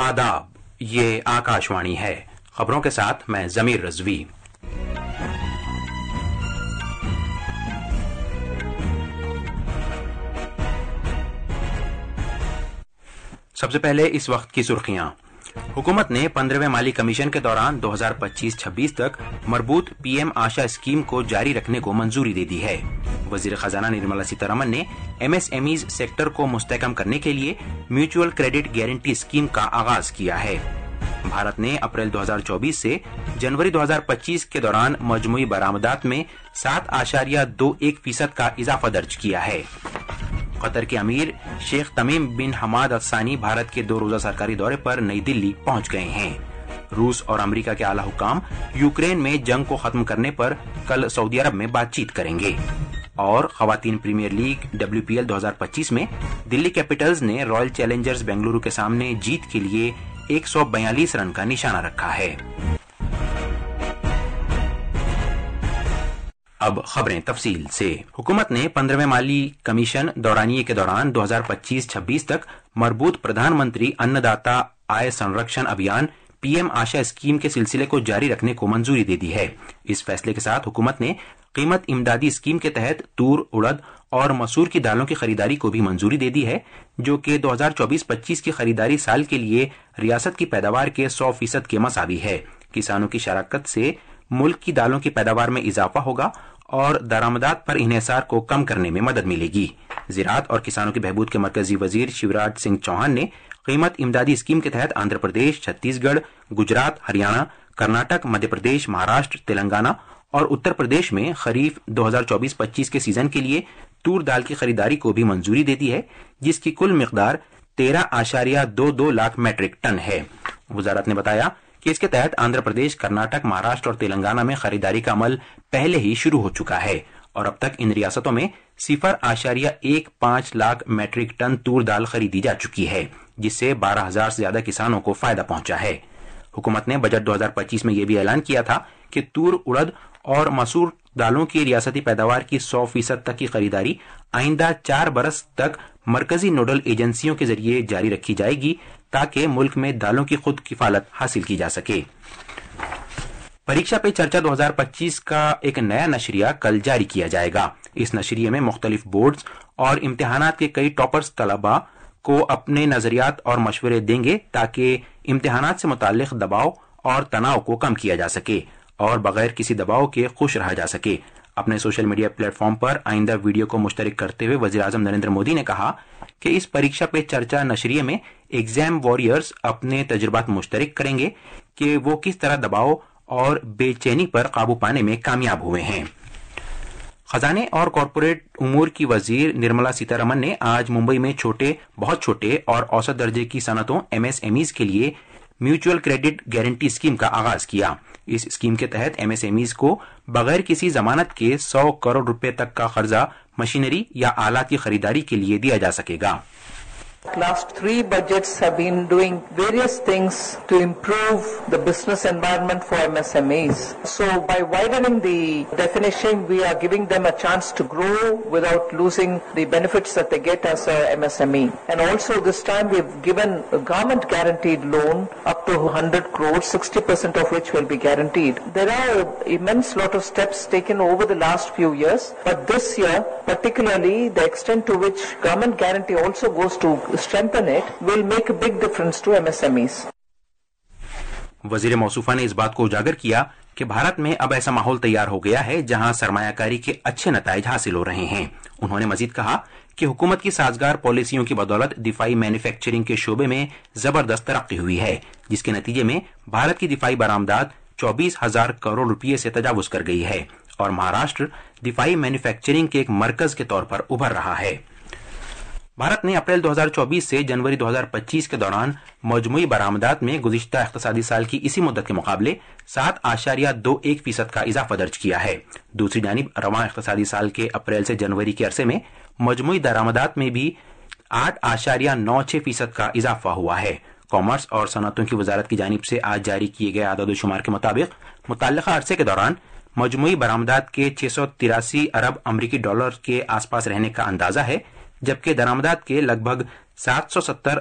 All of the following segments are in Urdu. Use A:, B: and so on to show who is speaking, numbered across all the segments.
A: آداب، یہ آکاشوانی ہے۔ خبروں کے ساتھ میں ضمیر رضوی۔ سب سے پہلے اس وقت کی سرخیاں۔ حکومت نے 15ویں مالی کمیشن کے دوران 2025-26 تک مربوط پی ایم آشا اسکیم کو جاری رکھنے کو منظوری دے دی ہے۔ وزیر خزانہ نرملا سیتارمن نے M S M Es sector کو مستحکم کرنے کے لیے میوچول کریڈٹ گارنٹی اسکیم کا آغاز کیا ہے۔ بھارت نے اپریل 2024 سے جنوری 2025 کے دوران مجموعی برآمدات میں 7.21% کا اضافہ درج کیا ہے۔ قطر کے امیر شیخ تمیم بن حماد الثانی بھارت کے 2 روزہ سرکاری دورے پر نئی دلی پہنچ گئے ہیں۔ روس اور امریکہ کے اعلیٰ حکام یوکرین میں جنگ کو ختم کرنے پر کل سعودی عرب میں بات چیت کریں گے۔ اور خواتین پریمیئر لیگ WPL 2025 میں دلی کیپٹلز نے رائل چیلنجرز بنگلورو کے سامنے جیت کے لیے 142 رن کا نشانہ رکھا ہے۔ اب خبریں تفصیل سے۔ حکومت نے 15ویں مالی کمیشن دورانیے کے دوران 2025-26 تک مربوط پردھان منتری ان داتا آئے سنرکشن ابھیان پی ایم آشا اسکیم کے سلسلے کو جاری رکھنے کو منظوری دے دی ہے۔ اس فیصلے کے ساتھ حکومت نے قیمت امدادی اسکیم کے تحت تور، اڑد اور مسور کی دالوں کی خریداری کو بھی منظوری دے دی ہے، جو کہ 2024-25 کی خریداری سال کے لیے ریاست کی پیداوار کے 100% کے مساوی ہے۔ کسانوں کی شراکت سے ملک کی دالوں کی پیداوار میں اضافہ ہوگا اور درآمدات پر انحصار کو کم کرنے میں مدد ملے گی۔ زراعت اور کسانوں کی بہبود کے مرکزی وزیر شیوراج سنگھ چوہان نے قیمت امدادی اسکیم کے تحت آندھرا پردیش، چھتیس گڑھ، گجرات، ہریانہ، کرناٹک، مدھیہ پردیش، مہاراشٹر، تلنگانہ اور اتر پردیش میں خریف 2024-25 کے سیزن کے لیے تور دال کی خریداری کو بھی منظوری دے دی ہے، جس کی کل مقدار 13.22 لاکھ میٹرک ٹن ہے۔ وزارت نے بتایا کہ اس کے تحت آندھرا پردیش، کرناٹک، مہاراشٹر اور تلنگانہ میں خریداری کا عمل پہلے ہی شروع ہو چکا ہے اور اب تک ان ریاستوں میں 0.15 لاکھ میٹرک ٹن تور دال خریدی جا چکی ہے، جس سے 12,000 سے زیادہ کسانوں کو فائدہ پہنچا ہے۔ حکومت نے بجٹ 2025 میں یہ بھی اعلان کیا تھا کہ تور، اڑد اور مسور دالوں کی ریاستی پیداوار کی 100% تک کی خریداری آئندہ 4 برس تک مرکزی نوڈل ایجنسیوں کے ذریعے جاری رکھی جائے گی تاکہ ملک میں دالوں کی خود کفالت حاصل کی جا سکے۔ پریکشا پہ چرچا 2025 کا ایک نیا نشریہ کل جاری کیا جائے گا۔ اس نشریے میں مختلف بورڈز اور امتحانات کے کئی ٹاپرز طلباء کو اپنے نظریات اور مشورے دیں گے تاکہ امتحانات سے متعلق دباؤ اور تناؤ کو کم کیا جا سکے اور بغیر کسی دباؤ کے خوش رہا جا سکے۔ اپنے سوشل میڈیا پلیٹ فارم پر آئندہ ویڈیو کو مشترک کرتے ہوئے وزیر اعظم نریندر مودی نے کہا کہ اس پریکشا پہ چرچا نشریے میں ایگزام وارئرز اپنے تجربات مشترک کریں گے کہ وہ کس طرح دباؤ اور بے چینی پر قابو پانے میں کامیاب ہوئے ہیں۔ خزانے اور کارپوریٹ امور کی وزیر نرملا سیتارمن نے آج ممبئی میں چھوٹے، بہت چھوٹے اور اوسط درجے کی صنعتوں MSMEs کے لیے میوچول کریڈٹ گارنٹی اسکیم کا آغاز کیا۔ اس اسکیم کے تحت MSMEs کو بغیر کسی ضمانت کے 100 کروڑ روپے تک کا قرضہ مشینری یا آلات کی خریداری کے لیے دیا جا سکے گا۔
B: Last 3 budgets have been doing various things to improve the business environment for MSMEs. So by widening the definition, we are giving them a chance to grow without losing the benefits that they get as a MSME. And also this time we have given a government guaranteed loan up to 100 crores, 60% of which will be guaranteed. There are immense lot of steps taken over the last few years, but this year particularly the extent to which government guarantee also goes to strengthen it will make a big difference to MSMEs.
A: وزیر موصوفہ نے اس بات کو اجاگر کیا کہ بھارت میں اب ایسا ماحول تیار ہو گیا ہے جہاں سرمایہ کاری کے اچھے نتائج حاصل ہو رہے ہیں۔ انہوں نے مزید کہا کہ حکومت کی سازگار پالیسیوں کی بدولت دفاعی مینوفیکچرنگ کے شعبے میں زبردست ترقی ہوئی ہے، جس کے نتیجے میں بھارت کی دفاعی برآمدات 24,000 کروڑ روپے سے تجاوز کر گئی ہے اور مہاراشٹر دفاعی مینوفیکچرنگ کے ایک مرکز کے طور پر ابھر رہا ہے۔ بھارت نے اپریل 2024 سے جنوری 2025 کے دوران مجموعی برآمدات میں گزشتہ اقتصادی سال کی اسی مدت کے مقابلے 7.21% کا اضافہ درج کیا ہے۔ دوسری جانب رواں اقتصادی سال کے اپریل سے جنوری کے عرصے میں مجموعی درآمدات میں بھی 8.96% کا اضافہ ہوا ہے۔ کامرس اور صنعتوں کی وزارت کی جانب سے آج جاری کیے گئے اعداد و شمار کے مطابق متعلقہ عرصے کے دوران مجموعی برآمدات کے 683 ارب امریکی ڈالر کے آس پاس رہنے کا اندازہ ہے، جبکہ درآمدات کے لگ بھگ 770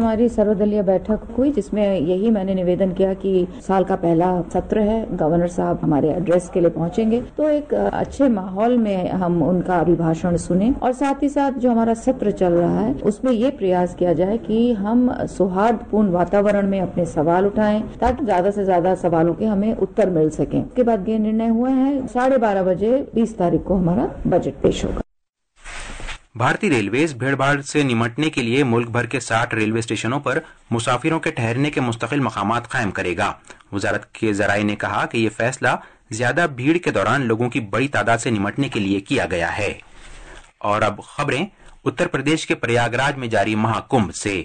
C: ہماری سروودلیہ بیٹھک ہوئی جس میں یہی میں نے نویدن کیا کہ سال کا پہلا سطر ہے، گورنر صاحب ہمارے ایڈریس کے لیے پہنچیں گے تو ایک اچھے ماحول میں ہم ان کا ابھیبھاشن سنیں، اور ساتھ ہی ساتھ جو ہمارا سطر چل رہا ہے اس میں یہ پریاس کیا جائے کہ ہم سوہارد پورن واتاورن میں اپنے سوال اٹھائیں تاکہ زیادہ سے زیادہ سوالوں کے ہمیں اتر مل سکیں۔ اس کے بعد یہ نرنے ہوا ہے 12:30 بجے 20 تاریخ کو ہمارا بجٹ پیش ہوگا۔
A: بھارتی ریلویز بھیڑ بھاڑ سے نمٹنے کے لیے ملک بھر کے 60 ریلوے اسٹیشنوں پر مسافروں کے ٹھہرنے کے مستقل مقامات قائم کرے گا۔ وزارت کے ذرائع نے کہا کہ یہ فیصلہ زیادہ بھیڑ کے دوران لوگوں کی بڑی تعداد سے نمٹنے کے لیے کیا گیا ہے۔ اور اب خبریں اتر پردیش کے پریاگراج میں جاری مہا کمبھ سے۔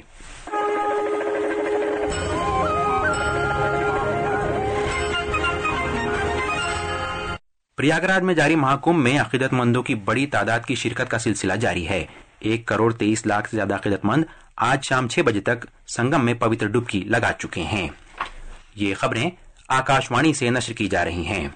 A: پریاگراج میں جاری مہا کمبھ میں عقیدت مندوں کی بڑی تعداد کی شرکت کا سلسلہ جاری ہے۔ 1,23,00,000 سے زیادہ عقیدت مند آج شام 6 بجے تک سنگم میں پوتر ڈبکی لگا چکے ہیں۔ یہ خبریں آکاشوانی سے نشر کی جا رہی ہیں۔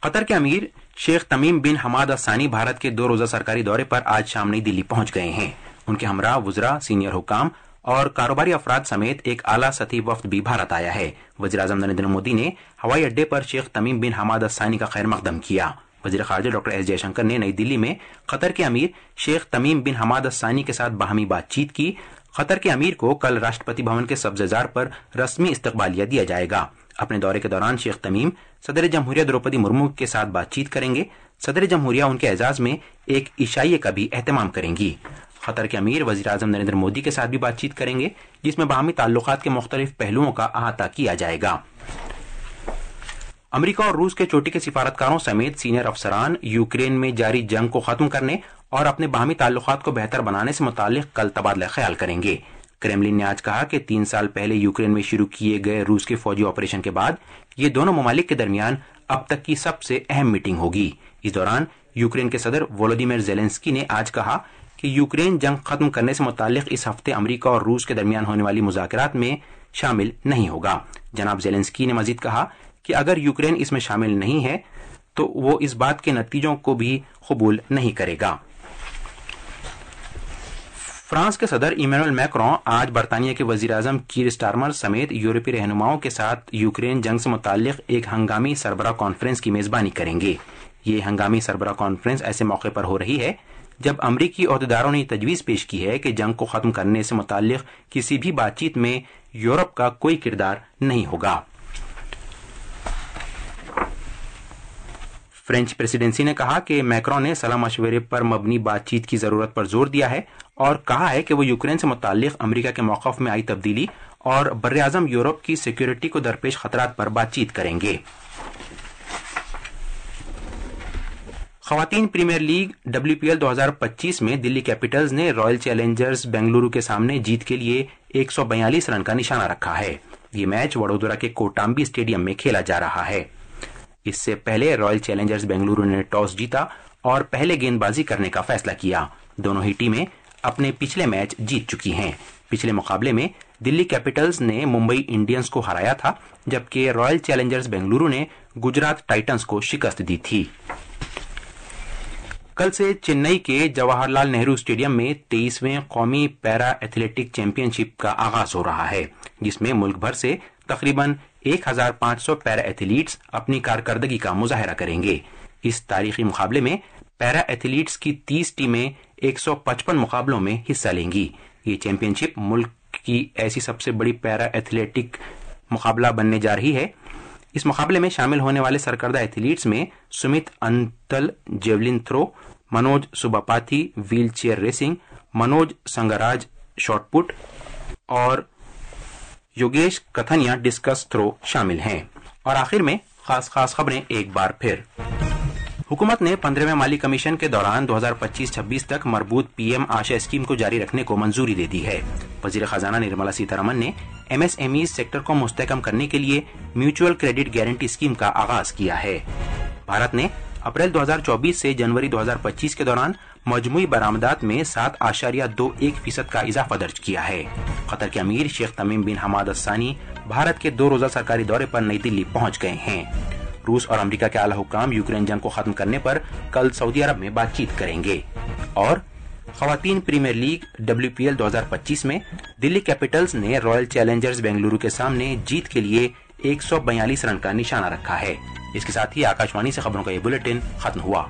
A: قطر کے امیر شیخ تمیم بن حماد الثانی بھارت کے 2 روزہ سرکاری دورے پر آج شام نئی دلی پہنچ گئے ہیں۔ ان کے ہمراہ وزراء، سینئر حکام اور کاروباری افراد سمیت ایک اعلیٰ سطحی وفد بھی بھارت آیا ہے۔ وزیر اعظم نریندر مودی نے ہوائی اڈے پر شیخ تمیم بن حماد الثانی کا خیر مقدم کیا۔ وزیر خارجہ ڈاکٹر ایس جے شنکر نے نئی دلی میں قطر کے امیر شیخ تمیم بن حماد الثانی کے ساتھ باہمی بات چیت کی۔ قطر کے امیر کو کل راشٹرپتی بھون کے سبزہ زار پر رسمی استقبالیہ دیا جائے گا۔ اپنے دورے کے دوران شیخ تمیم صدر جمہوریہ دروپدی مرمو کے ساتھ بات چیت کریں گے۔ صدر جمہوریہ ان کے اعزاز میں ایک عشائیے کا بھی اہتمام کریں گی۔ قطر کے امیر وزیر اعظم نریندر مودی کے ساتھ بھی بات چیت کریں گے، جس میں باہمی تعلقات کے مختلف پہلوؤں کا احاطہ کیا جائے گا۔ امریکہ اور روس کے چوٹی کے سفارتکاروں سمیت سینئر افسران یوکرین میں جاری جنگ کو ختم کرنے اور اپنے باہمی تعلقات کو بہتر بنانے سے متعلق کل تبادلہ خیال کریں گے۔ کرملن نے آج کہا کہ 3 سال پہلے یوکرین میں شروع کیے گئے روس کے فوجی آپریشن کے بعد یہ دونوں ممالک کے درمیان اب تک کی سب سے اہم میٹنگ ہوگی۔ اس دوران یوکرین کے صدر وولودیمیر زیلنسکی نے آج کہا کہ یوکرین جنگ ختم کرنے سے متعلق اس ہفتے امریکہ اور روس کے درمیان ہونے والی مذاکرات میں شامل نہیں ہوگا۔ جناب زیلنسکی نے مزید کہا کہ اگر یوکرین اس میں شامل نہیں ہے تو وہ اس بات کے نتیجوں کو بھی قبول نہیں کرے گا۔ فرانس کے صدر ایمینوئل میکرون آج برطانیہ کے وزیر اعظم کیر سٹارمر سمیت یورپی رہنماؤں کے ساتھ یوکرین جنگ سے متعلق ایک ہنگامی سربراہ کانفرنس کی میزبانی کریں گے۔ یہ ہنگامی سربراہ کانفرنس ایسے موقع پر ہو رہی ہے جب امریکی عہدیداروں نے تجویز پیش کی ہے کہ جنگ کو ختم کرنے سے متعلق کسی بھی بات چیت میں یورپ کا کوئی کردار نہیں ہوگا۔ فرینچ پریسیڈنسی نے کہا کہ میکرون نے صلاح مشورے پر مبنی بات چیت کی ضرورت پر زور دیا ہے اور کہا ہے کہ وہ یوکرین سے متعلق امریکہ کے موقف میں آئی تبدیلی اور براعظم یورپ کی سیکیورٹی کو درپیش خطرات پر بات چیت کریں گے۔ خواتین پریمیئر لیگ WPL 2025 میں دلی کیپٹلز نے رائل چیلنجرز بنگلورو کے سامنے جیت کے لیے 142 رن کا نشانہ رکھا ہے۔ یہ میچ وڈودرا کے کوٹامبی اسٹیڈیم میں کھیلا جا رہا ہے۔ اس سے پہلے رائل چیلنجرز بنگلورو نے ٹاس جیتا اور پہلے گیند بازی کرنے کا فیصلہ کیا۔ دونوں ہی ٹیمیں اپنے پچھلے میچ جیت چکی ہیں۔ پچھلے مقابلے میں دلی کیپٹلز نے ممبئی انڈینز کو ہرایا تھا، جبکہ رائل چیلنجرز بنگلورو نے گجرات ٹائٹنز کو شکست دی تھی۔ کل سے چنئی کے جواہر لال نہرو اسٹیڈیم میں 23ویں قومی پیرا ایتھلیٹک چیمپئن شپ کا آغاز ہو رہا ہے، جس میں ملک بھر سے تقریباً 1500 پیرا ایتھلیٹس اپنی کارکردگی کا مظاہرہ کریں گے۔ اس تاریخی مقابلے میں پیرا ایتھلیٹس کی 30 ٹیمیں 155 مقابلوں میں حصہ لیں گی۔ یہ چیمپئن شپ ملک کی ایسی سب سے بڑی پیرا ایتھلیٹک مقابلہ بننے جا رہی ہے۔ اس مقابلے میں شامل ہونے والے سرکردہ ایتھلیٹس میں Sumit Antil javelin throw, Manoj Sabapathi wheelchair racing, Manoj Sangraj shot put اور یوگیش کتھنیا ڈسکس تھرو شامل ہیں۔ اور آخر میں خاص خبریں ایک بار پھر۔ حکومت نے 15ویں مالی کمیشن کے دوران 2025-26 تک مربوط PM آشا اسکیم کو جاری رکھنے کو منظوری دے دی ہے۔ وزیر خزانہ نرملا سیتارمن نے MSMEs سیکٹر کو مستحکم کرنے کے لیے میوچول کریڈٹ گارنٹی اسکیم کا آغاز کیا ہے۔ بھارت نے اپریل 2024 سے جنوری 2025 کے دوران مجموعی برآمدات میں 7.21% کا اضافہ درج کیا ہے۔ قطر کے امیر شیخ تمیم بن حماد الثانی بھارت کے 2 روزہ سرکاری دورے پر نئی دلی پہنچ گئے ہیں۔ روس اور امریکہ کے اعلیٰ حکام یوکرین جنگ کو ختم کرنے پر کل سعودی عرب میں بات چیت کریں گے۔ اور خواتین پریمیئر لیگ WPL 2025 میں دلی کیپٹلز نے رائل چیلنجرز بنگلورو کے سامنے جیت کے لیے 142 رن کا نشانہ رکھا ہے۔ اس کے ساتھ ہی آکاشوانی سے خبروں کا یہ بلیٹن ختم ہوا۔